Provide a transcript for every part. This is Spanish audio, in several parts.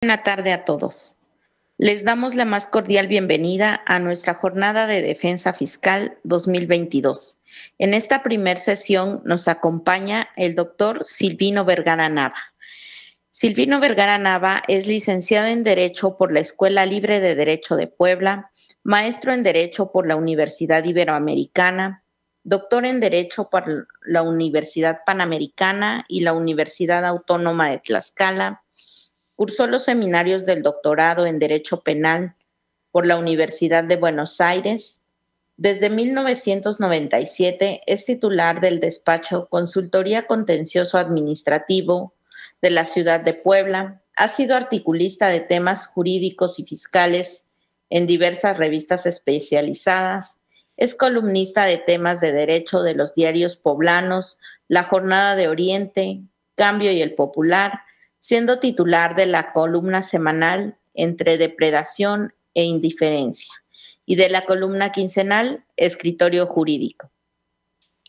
Buena tarde a todos. Les damos la más cordial bienvenida a nuestra Jornada de Defensa Fiscal 2022. En esta primer sesión nos acompaña el doctor Silvino Vergara Nava. Silvino Vergara Nava es licenciado en Derecho por la Escuela Libre de Derecho de Puebla, maestro en Derecho por la Universidad Iberoamericana, doctor en Derecho por la Universidad Panamericana y la Universidad Autónoma de Tlaxcala. Cursó los seminarios del doctorado en Derecho Penal por la Universidad de Buenos Aires. Desde 1997 es titular del despacho Consultoría Contencioso Administrativo de la ciudad de Puebla. Ha sido articulista de temas jurídicos y fiscales en diversas revistas especializadas. Es columnista de temas de derecho de los diarios poblanos La Jornada de Oriente, Cambio y El Popular, siendo titular de la columna semanal Entre Depredación e Indiferencia y de la columna quincenal Escritorio Jurídico.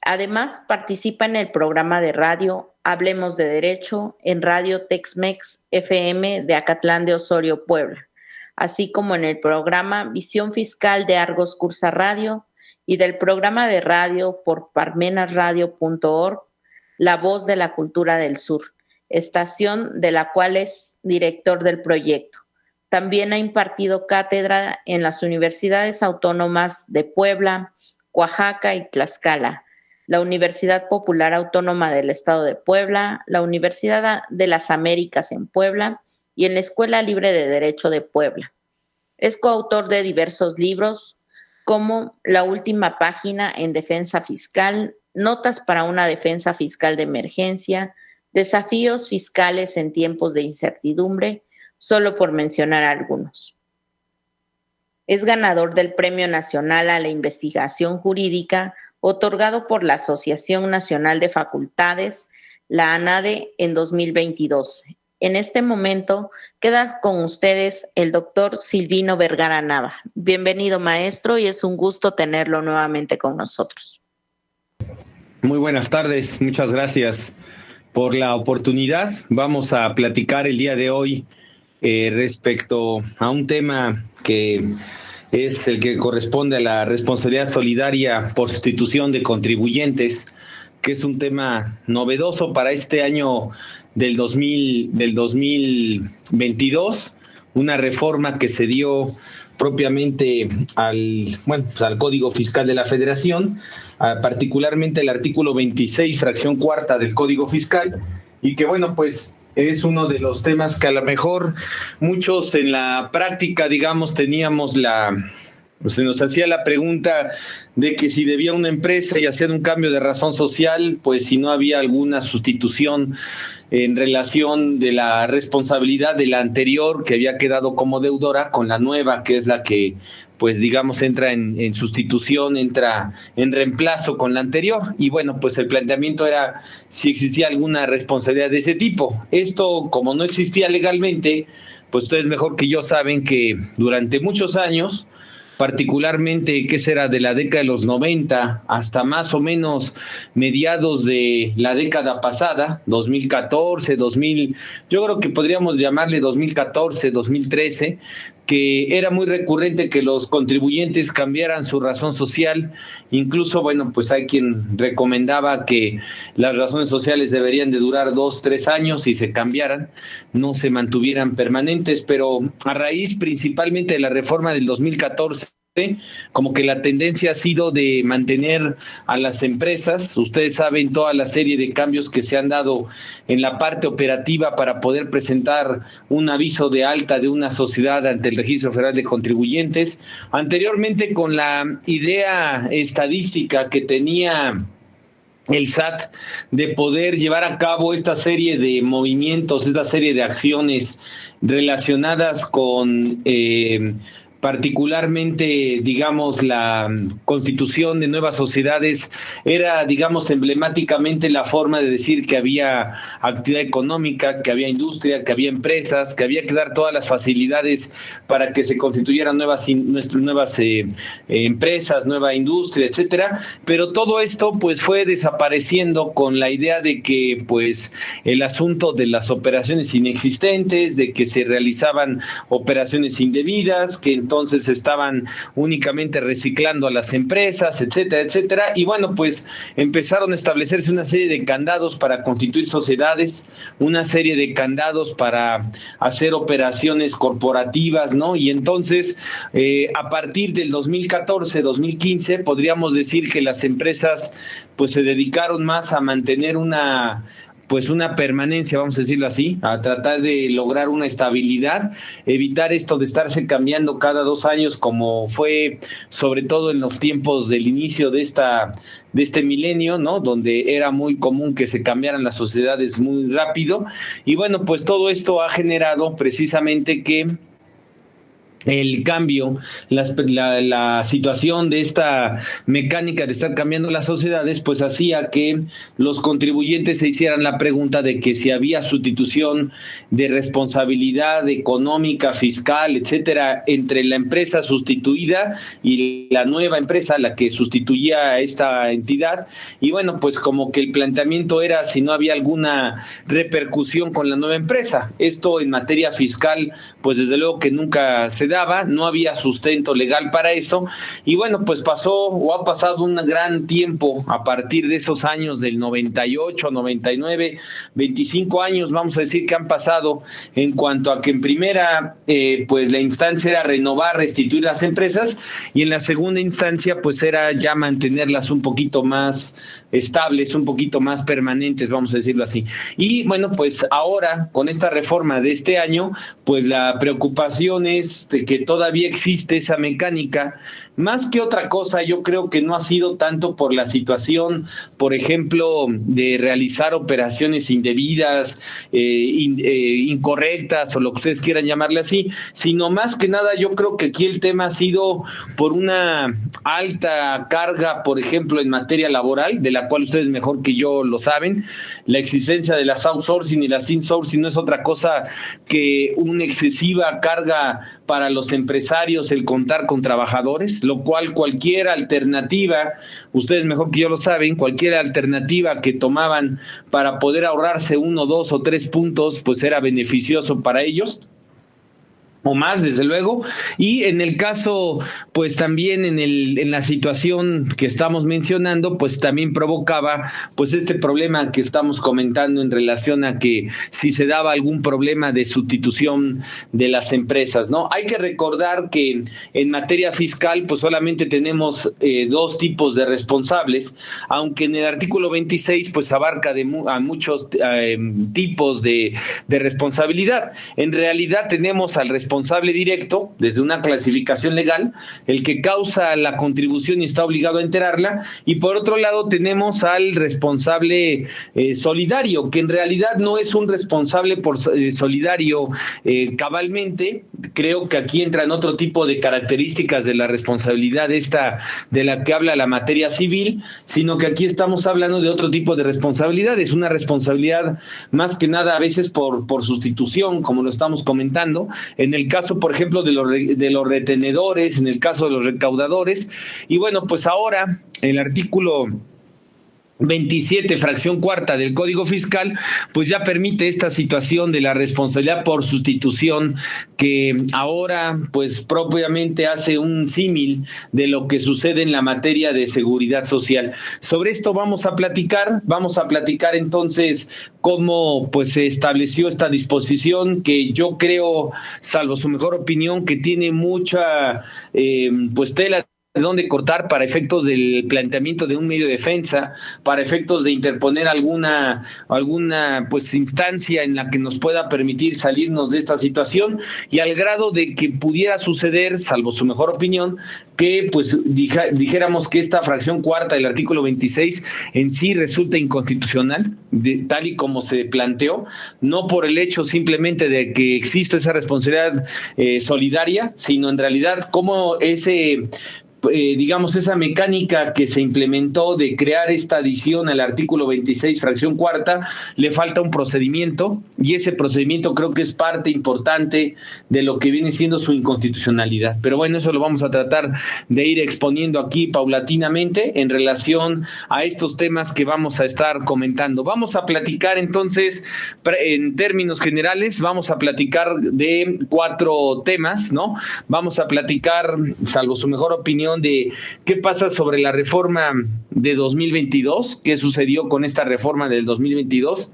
Además, participa en el programa de radio Hablemos de Derecho en Radio Tex-Mex FM de Acatlán de Osorio, Puebla, así como en el programa Visión Fiscal de Argos Cursa Radio y del programa de radio por parmenasradio.org, La Voz de la Cultura del Sur, estación de la cual es director del proyecto. También ha impartido cátedra en las universidades autónomas de Puebla, Oaxaca y Tlaxcala, la Universidad Popular Autónoma del Estado de Puebla, la Universidad de las Américas en Puebla y en la Escuela Libre de Derecho de Puebla. Es coautor de diversos libros como La Última Página en Defensa Fiscal, Notas para una Defensa Fiscal de Emergencia, Desafíos fiscales en tiempos de incertidumbre, solo por mencionar algunos. Es ganador del Premio Nacional a la Investigación Jurídica, otorgado por la Asociación Nacional de Facultades, la ANADE, en 2022. En este momento queda con ustedes el doctor Silvino Vergara Nava. Bienvenido, maestro, y es un gusto tenerlo nuevamente con nosotros. Muy buenas tardes, muchas gracias por la oportunidad. Vamos a platicar el día de hoy respecto a un tema que es el que corresponde a la responsabilidad solidaria por sustitución de contribuyentes, que es un tema novedoso para este año del 2022, una reforma que se dio propiamente al Código Fiscal de la Federación, particularmente el artículo 26, fracción cuarta del Código Fiscal, y que pues es uno de los temas que a lo mejor muchos en la práctica, teníamos se nos hacía la pregunta de que si debía una empresa y hacían un cambio de razón social, pues si no había alguna sustitución en relación de la responsabilidad de la anterior que había quedado como deudora con la nueva, que es la que entra en sustitución, entra en reemplazo con la anterior. Y el planteamiento era si existía alguna responsabilidad de ese tipo. Esto, como no existía legalmente, pues ustedes mejor que yo saben que durante muchos años, particularmente, ¿qué será? De la década de los 90 hasta más o menos mediados de la década pasada, 2014, yo creo que podríamos llamarle 2014, 2013, que era muy recurrente que los contribuyentes cambiaran su razón social. Incluso, hay quien recomendaba que las razones sociales deberían de durar 2, 3 años y se cambiaran, no se mantuvieran permanentes, pero a raíz principalmente de la reforma del 2014, como que la tendencia ha sido de mantener a las empresas. Ustedes saben toda la serie de cambios que se han dado en la parte operativa para poder presentar un aviso de alta de una sociedad ante el Registro Federal de Contribuyentes. Anteriormente, con la idea estadística que tenía el SAT de poder llevar a cabo esta serie de movimientos, esta serie de acciones relacionadas con particularmente, digamos, la constitución de nuevas sociedades era, digamos, emblemáticamente la forma de decir que había actividad económica, que había industria, que había empresas, que había que dar todas las facilidades para que se constituyeran nuevas empresas, nueva industria, etcétera. Pero todo esto, pues, fue desapareciendo con la idea de que, pues, el asunto de las operaciones inexistentes, de que se realizaban operaciones indebidas, que entonces estaban únicamente reciclando a las empresas, etcétera, etcétera. Y bueno, pues empezaron a establecerse una serie de candados para constituir sociedades, una serie de candados para hacer operaciones corporativas, ¿no? Y entonces, a partir del 2014, 2015, podríamos decir que las empresas pues se dedicaron más a mantener una permanencia, vamos a decirlo así, a tratar de lograr una estabilidad, evitar esto de estarse cambiando cada 2 años, como fue sobre todo en los tiempos del inicio de este milenio, ¿no? Donde era muy común que se cambiaran las sociedades muy rápido. Y bueno, pues todo esto ha generado precisamente que el cambio, la situación de esta mecánica de estar cambiando las sociedades, pues hacía que los contribuyentes se hicieran la pregunta de que si había sustitución de responsabilidad económica, fiscal, etcétera, entre la empresa sustituida y la nueva empresa, la que sustituía a esta entidad. Y bueno, pues como que el planteamiento era si no había alguna repercusión con la nueva empresa. Esto en materia fiscal, pues desde luego que nunca se daba, no había sustento legal para eso. Y bueno, pues ha pasado un gran tiempo a partir de esos años del 98, 99, 25 años, vamos a decir que han pasado, en cuanto a que en primera, pues la instancia era renovar, restituir las empresas, y en la segunda instancia, pues era ya mantenerlas un poquito más estables, un poquito más permanentes, vamos a decirlo así. Y bueno, pues ahora, con esta reforma de este año, pues la preocupación es de que todavía existe esa mecánica. Más que otra cosa, yo creo que no ha sido tanto por la situación, por ejemplo, de realizar operaciones indebidas, incorrectas, o lo que ustedes quieran llamarle así, sino más que nada yo creo que aquí el tema ha sido por una alta carga, por ejemplo, en materia laboral, de la cual ustedes mejor que yo lo saben. La existencia de las outsourcing y las insourcing no es otra cosa que una excesiva carga para los empresarios el contar con trabajadores, lo cual cualquier alternativa, ustedes mejor que yo lo saben, cualquier alternativa que tomaban para poder ahorrarse 1, 2 o 3 puntos, pues era beneficioso para ellos, o más, desde luego. Y en el caso, pues también en la situación que estamos mencionando, pues también provocaba pues este problema que estamos comentando en relación a que si se daba algún problema de sustitución de las empresas, ¿no? Hay que recordar que en materia fiscal pues solamente tenemos 2 tipos de responsables, aunque en el artículo 26 pues abarca a muchos tipos de responsabilidad. En realidad tenemos al responsable directo, desde una clasificación legal, el que causa la contribución y está obligado a enterarla, y por otro lado tenemos al responsable solidario, que en realidad no es un responsable solidario cabalmente. Creo que aquí entran otro tipo de características de la responsabilidad esta de la que habla la materia civil, sino que aquí estamos hablando de otro tipo de responsabilidad. Es una responsabilidad más que nada a veces por sustitución, como lo estamos comentando, en el caso, por ejemplo, de los retenedores, en el caso de los recaudadores. Y bueno, pues ahora el artículo 27, fracción cuarta del Código Fiscal, pues ya permite esta situación de la responsabilidad por sustitución, que ahora pues propiamente hace un símil de lo que sucede en la materia de seguridad social. Sobre esto vamos a platicar entonces cómo pues se estableció esta disposición, que yo creo, salvo su mejor opinión, que tiene mucha pues tela de dónde cortar para efectos del planteamiento de un medio de defensa, para efectos de interponer alguna pues instancia en la que nos pueda permitir salirnos de esta situación, y al grado de que pudiera suceder, salvo su mejor opinión, que pues dijéramos que esta fracción cuarta del artículo 26 en sí resulta inconstitucional, tal y como se planteó, no por el hecho simplemente de que existe esa responsabilidad solidaria, sino en realidad como esa mecánica que se implementó de crear esta adición al artículo 26, fracción cuarta, le falta un procedimiento, y ese procedimiento creo que es parte importante de lo que viene siendo su inconstitucionalidad. Pero bueno, eso lo vamos a tratar de ir exponiendo aquí paulatinamente en relación a estos temas que vamos a estar comentando. Vamos a platicar entonces, en términos generales, vamos a platicar de 4 temas, ¿no? Vamos a platicar, salvo su mejor opinión, de qué pasa sobre la reforma de 2022, qué sucedió con esta reforma del 2022,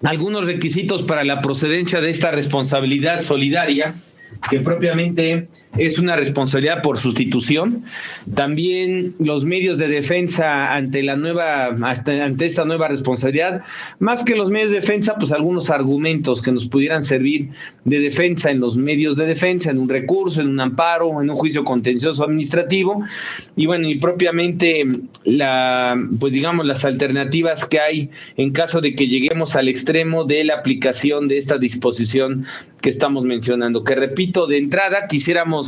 algunos requisitos para la procedencia de esta responsabilidad solidaria, que propiamente es una responsabilidad por sustitución, también los medios de defensa ante esta nueva responsabilidad, más que los medios de defensa, pues algunos argumentos que nos pudieran servir de defensa en los medios de defensa, en un recurso, en un amparo, en un juicio contencioso administrativo, y bueno, y propiamente las alternativas que hay en caso de que lleguemos al extremo de la aplicación de esta disposición que estamos mencionando, que repito, de entrada quisiéramos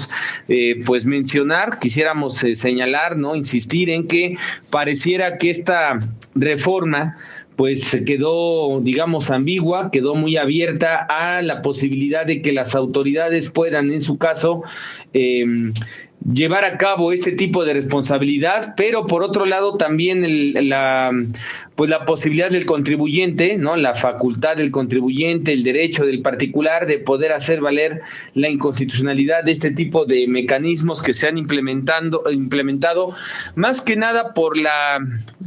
señalar, ¿no? Insistir en que pareciera que esta reforma pues se quedó, digamos, ambigua, quedó muy abierta a la posibilidad de que las autoridades puedan, en su caso, llevar a cabo ese tipo de responsabilidad, pero por otro lado también la posibilidad del contribuyente, ¿no? La facultad del contribuyente, el derecho del particular de poder hacer valer la inconstitucionalidad de este tipo de mecanismos que se han implementado, más que nada por la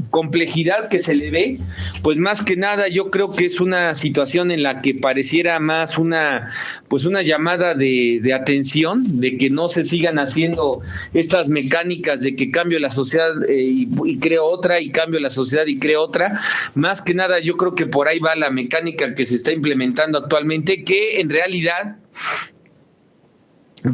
complejidad que se le ve, pues más que nada yo creo que es una situación en la que pareciera más una llamada de atención, de que no se sigan haciendo estas mecánicas de que cambio la sociedad y creo otra, y cambio la sociedad y creo otra. Más que nada yo creo que por ahí va la mecánica que se está implementando actualmente, que en realidad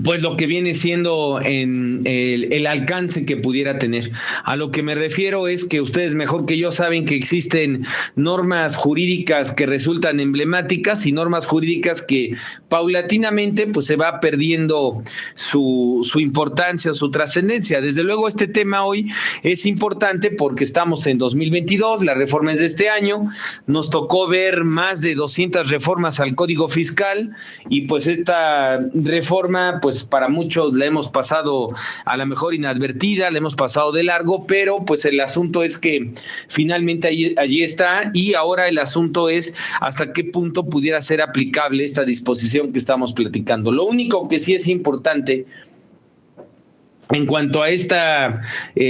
pues lo que viene siendo en el alcance que pudiera tener. A lo que me refiero es que ustedes mejor que yo saben que existen normas jurídicas que resultan emblemáticas y normas jurídicas que paulatinamente pues se va perdiendo su importancia, su trascendencia. Desde luego este tema hoy es importante porque estamos en 2022, la reforma es de este año, nos tocó ver más de 200 reformas al Código Fiscal, y pues esta reforma pues para muchos la hemos pasado a lo mejor inadvertida, la hemos pasado de largo, pero pues el asunto es que finalmente allí está, y ahora el asunto es hasta qué punto pudiera ser aplicable esta disposición que estamos platicando. Lo único que sí es importante en cuanto a esta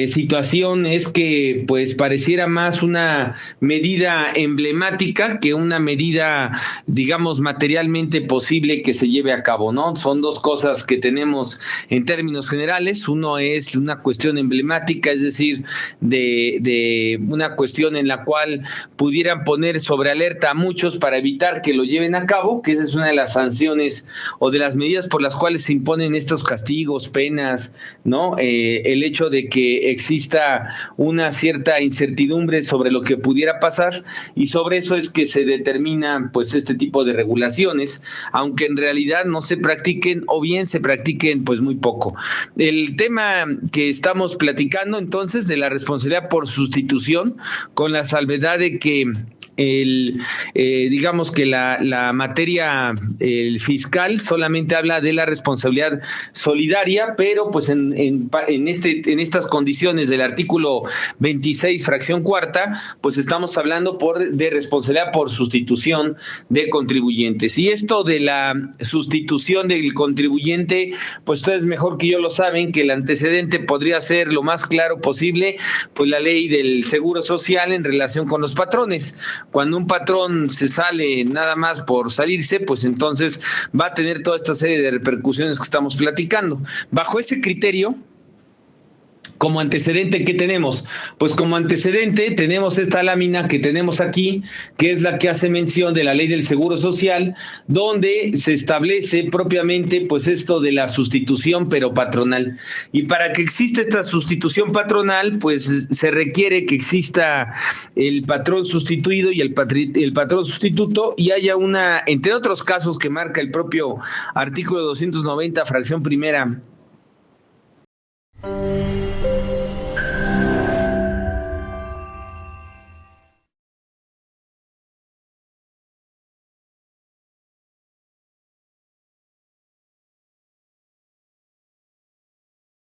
situación es que pues pareciera más una medida emblemática que una medida, digamos, materialmente posible que se lleve a cabo, ¿no? Son dos cosas que tenemos en términos generales. Uno es una cuestión emblemática, es decir, de una cuestión en la cual pudieran poner sobre alerta a muchos para evitar que lo lleven a cabo, que esa es una de las sanciones o de las medidas por las cuales se imponen estos castigos, penas, ¿no? El hecho de que exista una cierta incertidumbre sobre lo que pudiera pasar, y sobre eso es que se determina pues este tipo de regulaciones, aunque en realidad no se practiquen o bien se practiquen pues muy poco. El tema que estamos platicando entonces de la responsabilidad por sustitución, con la salvedad de que digamos que la materia fiscal solamente habla de la responsabilidad solidaria, pero pues en en estas condiciones del artículo 26, fracción cuarta, pues estamos hablando de responsabilidad por sustitución de contribuyentes. Y esto de la sustitución del contribuyente, pues ustedes mejor que yo lo saben, que el antecedente podría ser lo más claro posible, pues la ley del Seguro Social en relación con los patrones. Cuando un patrón se sale nada más por salirse, pues entonces va a tener toda esta serie de repercusiones que estamos platicando. Bajo ese criterio, como antecedente, ¿qué tenemos? Pues como antecedente tenemos esta lámina que tenemos aquí, que es la que hace mención de la ley del Seguro Social, donde se establece propiamente pues esto de la sustitución pero patronal. Y para que exista esta sustitución patronal, pues se requiere que exista el patrón sustituido y el patrón sustituto, y haya una, entre otros casos que marca el propio artículo 290, fracción primera